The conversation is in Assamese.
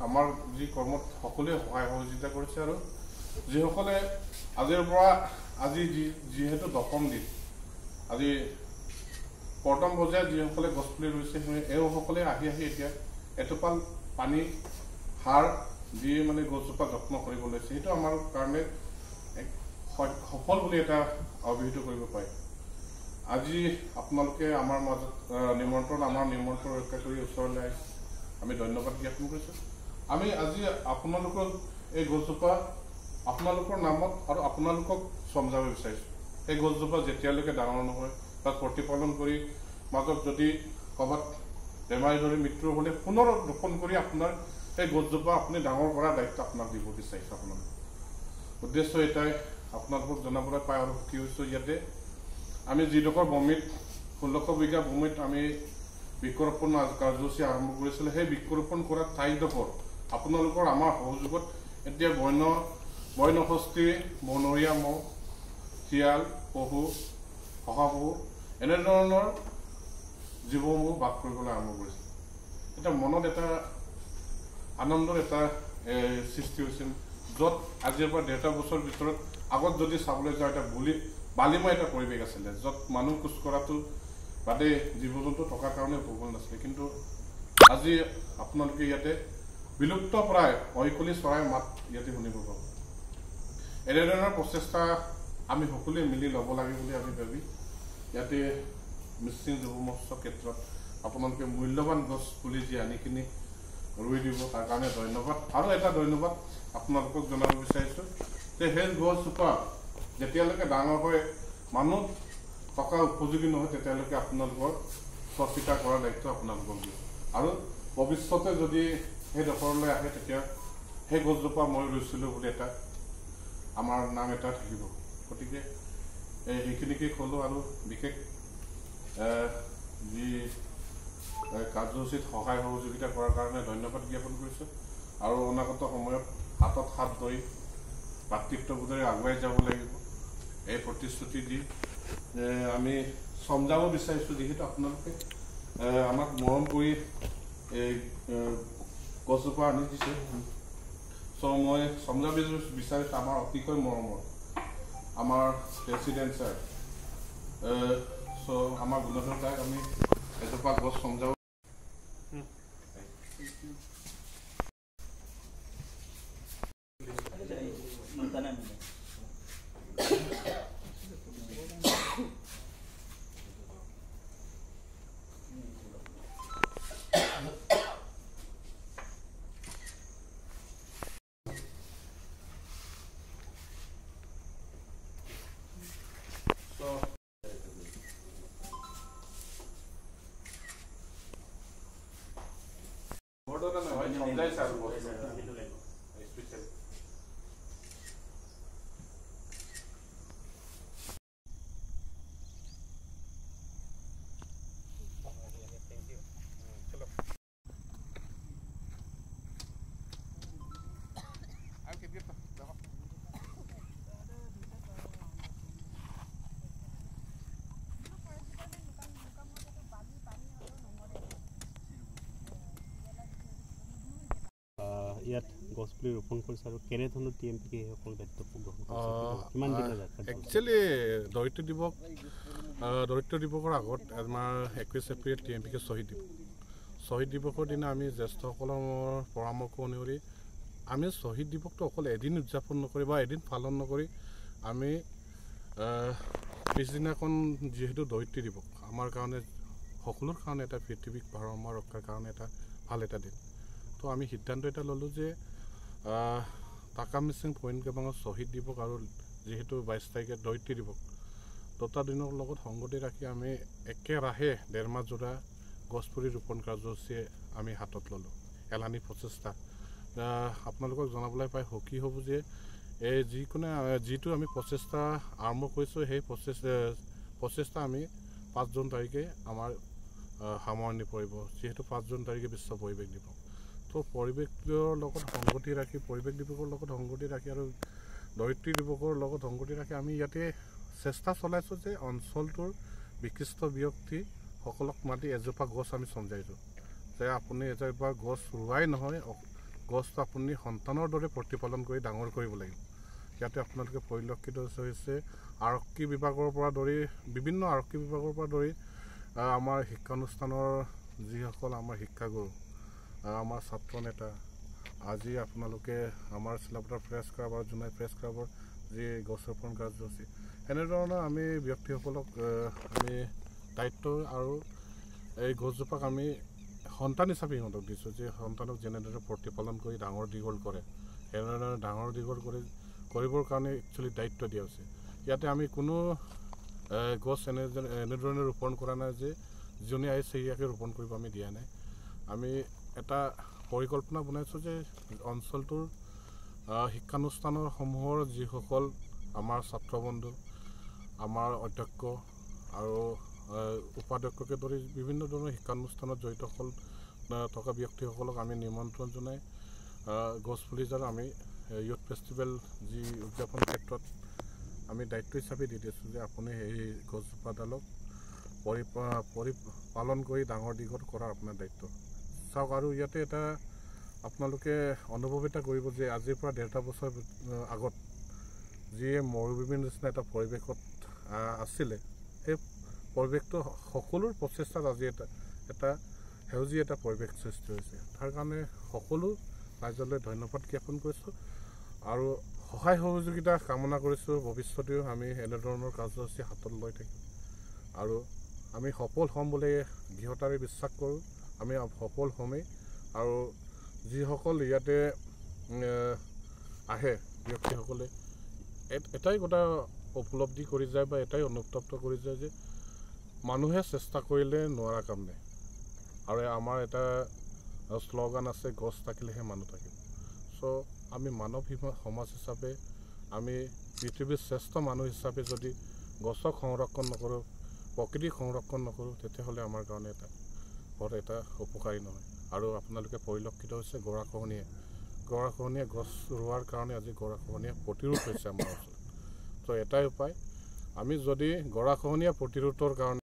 আমাৰ যি কৰ্মত সকলোৱে সহায় সহযোগিতা কৰিছে আৰু যিসকলে আজিৰ পৰা আজি যিহেতু দশম দিন আজি প্ৰথম পৰ্যায়ত যিসকলে গছপুলি ৰুইছে এওঁসকলে আহি এতিয়া এটোপাল পানী সাৰ দি মানে গছজোপা যত্ন কৰিব লৈছে সেইটো আমাৰ কাৰণে এক সফল বুলি এটা অভিহিত কৰিব পাৰি আজি আপোনালোকে আমাৰ মাজত নিমন্ত্ৰণ ৰক্ষা কৰি ওচৰলৈ আহিছে আমি ধন্যবাদ জ্ঞাপন কৰিছোঁ আমি আজি আপোনালোকৰ এই গছজোপা আপোনালোকৰ নামত আৰু আপোনালোকক সমজাব বিচাৰিছোঁ এই গছজোপা যেতিয়ালৈকে ডাঙৰ নহয় তাক প্ৰতিপালন কৰি মাজত যদি ক'ৰবাত বেমাৰী ধৰি মৃত্যু হ'লে পুনৰ ৰোপণ কৰি আপোনাৰ এই গছজোপা আপুনি ডাঙৰ কৰাৰ দায়িত্ব আপোনাক দিব বিচাৰিছোঁ আপোনালোক উদ্দেশ্য এটাই আপোনালোকক জনাবলৈ পাই আৰু সুখী হৈছোঁ ইয়াতে আমি যিডোখৰ ভূমিত 1600 বিঘা ভূমিত আমি বৃক্ষৰোপণ কাৰ্যসূচী আৰম্ভ কৰিছিলোঁ সেই বৃক্ষৰোপণ কৰা ঠাইডোখৰ আপোনালোকৰ আমাৰ সহযোগত এতিয়া বন্যহস্তী বনৰীয়া মহ শিয়াল পহু শহাপহু এনেধৰণৰ জীৱসমূহ বাস কৰিবলৈ আৰম্ভ কৰিছে এটা মনত এটা আনন্দৰ এটা সৃষ্টি হৈছিল য'ত আজিৰ পৰা 1.5 বছৰ ভিতৰত আগত যদি চাবলৈ যাওঁ এটা বালিময় এটা পৰিৱেশ আছিলে য'ত মানুহ খোজ কঢ়াটো বাদে জীৱ জন্তু থকাৰ কাৰণে ভূগোল নাছিলে কিন্তু আজি আপোনালোকে ইয়াতে বিলুপ্ত প্ৰায় অইকলি চৰাইৰ মাত ইয়াতে শুনিব পাব এনেধৰণৰ প্ৰচেষ্টা আমি সকলোৱে মিলি ল'ব লাগে বুলি আমি ভাবি ইয়াতে মিচিং যুৱ মহোৎসৱ ক্ষেত্ৰত আপোনালোকে মূল্যৱান গছ পুলি যি আনি কিনি ৰুই দিব তাৰ কাৰণে ধন্যবাদ আৰু এটা ধন্যবাদ আপোনালোকক জনাব বিচাৰিছোঁ যে সেই গছজোপা যেতিয়ালৈকে ডাঙৰ হৈ মানুহ থকা উপযোগী নহয় তেতিয়ালৈকে আপোনালোকৰ চোৱা চিতা কৰাৰ দায়িত্ব আপোনালোকক দিয়ে আৰু ভৱিষ্যতে যদি সেই ডোখৰলৈ আহে তেতিয়া সেই গছজোপা মই ৰুইছিলোঁ বুলি এটা আমাৰ নাম এটা থাকিব গতিকে সেইখিনিকে ক'লোঁ আৰু বিশেষ যি কাৰ্যসূচীত সহায় সহযোগিতা কৰাৰ কাৰণে ধন্যবাদ জ্ঞাপন কৰিছোঁ আৰু অনাগত সময়ত হাতত হাত ধৰি ভাতৃত্ববোধেৰে আগুৱাই যাব লাগিব এই প্ৰতিশ্ৰুতি দি আমি সমজাব বিচাৰিছোঁ যিহেতু আপোনালোকে আমাক মৰম কৰি এই গছজোপা আনি দিছে চ' মই সমজাব বিচাৰিছোঁ আমাৰ অতিকৈ মৰমৰ আমাৰ প্ৰেচিডেণ্ট ছাৰ চ' আমাৰ গুণধৰ দাক আমি এজোপা গছ সমজাব ইয়াত গছপুলি ৰোপণ কৰিছে আৰু কেনেধৰণৰ TMPকে সকলো দায়িত্ব গ্ৰহণ কৰিছে কিমান দিন একচুৱেলি দৰিদ্ৰ দিৱসৰ আগত আমাৰ 21 এপ্ৰিল TMPকে শ্বহীদ দিৱসৰ দিনা আমি জ্যেষ্ঠসকলৰ পৰামৰ্শ অনুসৰি আমি শ্বহীদ দিৱসটো অকল এদিন উদযাপন নকৰি বা এদিন পালন নকৰি আমি পিছদিনাখন যিহেতু দৰিদ্ৰ দিৱস আমাৰ কাৰণে সকলোৰ কাৰণে এটা পৃথিৱীক ভাৰসাম্য ৰক্ষাৰ কাৰণে এটা ভাল এটা দিন তো আমি সিদ্ধান্ত এটা ল'লোঁ যে টাকা মিচিং পইণ্ট কেবাঙৰ শ্বহীদ দিৱস আৰু যিহেতু 22 তাৰিখে দৰিদ্ৰ দিৱস দুটা দিনৰ লগত সংগতি ৰাখি আমি একেৰাহে 1.5 মাহ জোৰা গছপুলি ৰোপণ কাৰ্যসূচী আমি হাতত ল'লোঁ এলানি প্ৰচেষ্টা আপোনালোকক জনাবলৈ পাই সুখী হ'ব যে এই যিটো আমি প্ৰচেষ্টা আৰম্ভ কৰিছোঁ সেই প্ৰচেষ্টা আমি 5 জুন তাৰিখে আমাৰ সামৰণি পৰিব যিহেতু 5 জুন তাৰিখে বিশ্ব পৰিৱেশ দিৱস তো পৰিৱেশৰ লগত সংগতি ৰাখি পৰিৱেশ দিৱসৰ লগত সংগতি ৰাখি আৰু দৰিদ্ৰ দিৱসৰ লগত সংগতি ৰাখি আমি ইয়াতে চেষ্টা চলাইছোঁ যে অঞ্চলটোৰ বিশিষ্ট ব্যক্তিসকলক মাতি এজোপা গছ আমি চমজাইছোঁ যে আপুনি এজোপা গছ ৰুৱাই নহয় গছটো আপুনি সন্তানৰ দৰে প্ৰতিপালন কৰি ডাঙৰ কৰিব লাগিব। ইয়াতে আপোনালোকে পৰিলক্ষিত হৈছে আৰক্ষী বিভাগৰ পৰা ধৰি বিভিন্ন আৰক্ষী বিভাগৰ পৰা ধৰি আমাৰ শিক্ষানুষ্ঠানৰ যিসকল আমাৰ শিক্ষাগুৰু, আমাৰ ছাত্ৰ নেতা, আজি আপোনালোকে আমাৰ চিলাপথাৰ প্ৰেছ ক্লাব আৰু জোনাই প্ৰেছ ক্লাবৰ যি গছ ৰোপণ কাৰ্যসূচী, এনেধৰণৰ আমি ব্যক্তিসকলক আমি দায়িত্ব আৰু এই গছজোপাক আমি সন্তান হিচাপে সিহঁতক দিছোঁ, যে সন্তানক যেনেদৰে প্ৰতিপালন কৰি ডাঙৰ দীঘল কৰে, এনেদৰে ডাঙৰ দীঘল কৰিবৰ কাৰণে একচুৱেলি দায়িত্ব দিয়া হৈছে। ইয়াতে আমি কোনো গছ এনেধৰণে ৰোপণ কৰা নাই যে যোনে আহিছে ইয়াকে ৰোপণ কৰিব আমি দিয়া নাই। আমি এটা পৰিকল্পনা বনাইছোঁ যে অঞ্চলটোৰ শিক্ষানুষ্ঠানসমূহৰ যিসকল আমাৰ ছাত্ৰ বন্ধু, আমাৰ অধ্যক্ষ আৰু উপাধ্যক্ষকে ধৰি বিভিন্ন ধৰণৰ শিক্ষানুষ্ঠানত জড়িত থকা ব্যক্তিসকলক আমি নিমন্ত্ৰণ জনাই গছপুলি যাৰ আমি ইউথ ফেষ্টিভেল যি উদযাপন ক্ষেত্ৰত আমি দায়িত্ব হিচাপে দি দিছোঁ যে আপুনি সেই গছজোপাডালক পালন কৰি ডাঙৰ দীঘল কৰা আপোনাৰ দায়িত্ব চাওক। আৰু ইয়াতে এটা আপোনালোকে অনুভৱ এটা কৰিব যে আজিৰ পৰা 1.5 বছৰ আগত যিয়ে মৰুভূমিৰ নিচিনা এটা পৰিৱেশত আছিলে, সেই পৰিৱেশটো সকলোৰ প্ৰচেষ্টাত আজি এটা সেউজীয়া এটা পৰিৱেশ সৃষ্টি হৈছে। তাৰ কাৰণে সকলো ৰাইজলৈ ধন্যবাদ জ্ঞাপন কৰিছোঁ আৰু সহায় সহযোগিতা কামনা কৰিছোঁ। ভৱিষ্যতেও আমি এনেধৰণৰ কাৰ্যসূচী হাতত লৈ থাকিম আৰু আমি সফল হ'ম বুলি দৃঢ়তাৰে বিশ্বাস কৰোঁ। আমি সফল হ'মেই। আৰু যিসকল ইয়াতে আহে ব্যক্তিসকলে এটাই কথা উপলব্ধি কৰি যায় বা এটাই অনুতপ্ত কৰি যায় যে মানুহে চেষ্টা কৰিলে নোৱাৰা কাম নাই। আৰু আমাৰ এটা শ্লোগান আছে, গছ থাকিলেহে মানুহ থাকিব। চ' আমি মানৱ সমাজ হিচাপে, আমি পৃথিৱীৰ শ্ৰেষ্ঠ মানুহ হিচাপে যদি গছক সংৰক্ষণ নকৰোঁ, প্ৰকৃতিক সংৰক্ষণ নকৰোঁ, তেতিয়াহ'লে আমাৰ কাৰণে বৰ এটা উপকাৰী নহয়। আৰু আপোনালোকে পৰিলক্ষিত হৈছে গৰাখহনীয়া গছ ৰোৱাৰ কাৰণে আজি গৰাখহনীয়া প্ৰতিৰোধ হৈছে আমাৰ অঞ্চলত। ত' এটাই উপায়, আমি যদি গৰাখহনীয়া প্ৰতিৰোধৰ কাৰণে